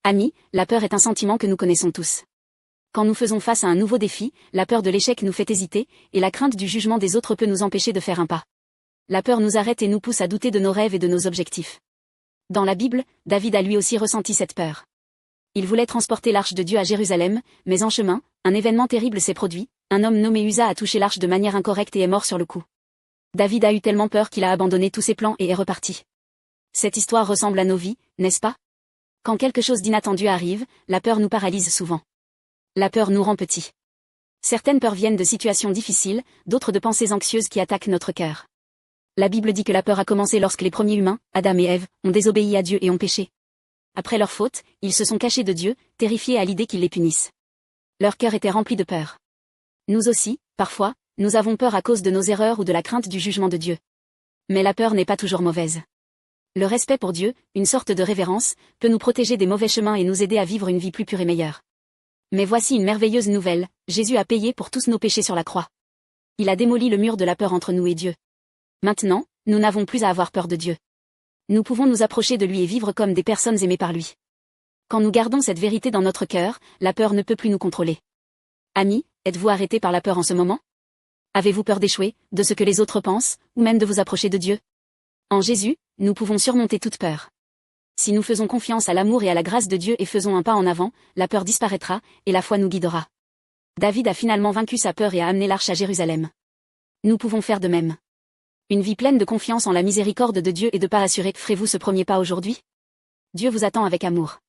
Amis, la peur est un sentiment que nous connaissons tous. Quand nous faisons face à un nouveau défi, la peur de l'échec nous fait hésiter, et la crainte du jugement des autres peut nous empêcher de faire un pas. La peur nous arrête et nous pousse à douter de nos rêves et de nos objectifs. Dans la Bible, David a lui aussi ressenti cette peur. Il voulait transporter l'arche de Dieu à Jérusalem, mais en chemin, un événement terrible s'est produit, un homme nommé Uza a touché l'arche de manière incorrecte et est mort sur le coup. David a eu tellement peur qu'il a abandonné tous ses plans et est reparti. Cette histoire ressemble à nos vies, n'est-ce pas? Quand quelque chose d'inattendu arrive, la peur nous paralyse souvent. La peur nous rend petits. Certaines peurs viennent de situations difficiles, d'autres de pensées anxieuses qui attaquent notre cœur. La Bible dit que la peur a commencé lorsque les premiers humains, Adam et Ève, ont désobéi à Dieu et ont péché. Après leur faute, ils se sont cachés de Dieu, terrifiés à l'idée qu'il les punisse. Leur cœur était rempli de peur. Nous aussi, parfois, nous avons peur à cause de nos erreurs ou de la crainte du jugement de Dieu. Mais la peur n'est pas toujours mauvaise. Le respect pour Dieu, une sorte de révérence, peut nous protéger des mauvais chemins et nous aider à vivre une vie plus pure et meilleure. Mais voici une merveilleuse nouvelle, Jésus a payé pour tous nos péchés sur la croix. Il a démoli le mur de la peur entre nous et Dieu. Maintenant, nous n'avons plus à avoir peur de Dieu. Nous pouvons nous approcher de lui et vivre comme des personnes aimées par lui. Quand nous gardons cette vérité dans notre cœur, la peur ne peut plus nous contrôler. Amis, êtes-vous arrêtés par la peur en ce moment? Avez-vous peur d'échouer, de ce que les autres pensent, ou même de vous approcher de Dieu? En Jésus, nous pouvons surmonter toute peur. Si nous faisons confiance à l'amour et à la grâce de Dieu et faisons un pas en avant, la peur disparaîtra, et la foi nous guidera. David a finalement vaincu sa peur et a amené l'arche à Jérusalem. Nous pouvons faire de même. Une vie pleine de confiance en la miséricorde de Dieu et de pas assurée, ferez-vous ce premier pas aujourd'hui? Dieu vous attend avec amour.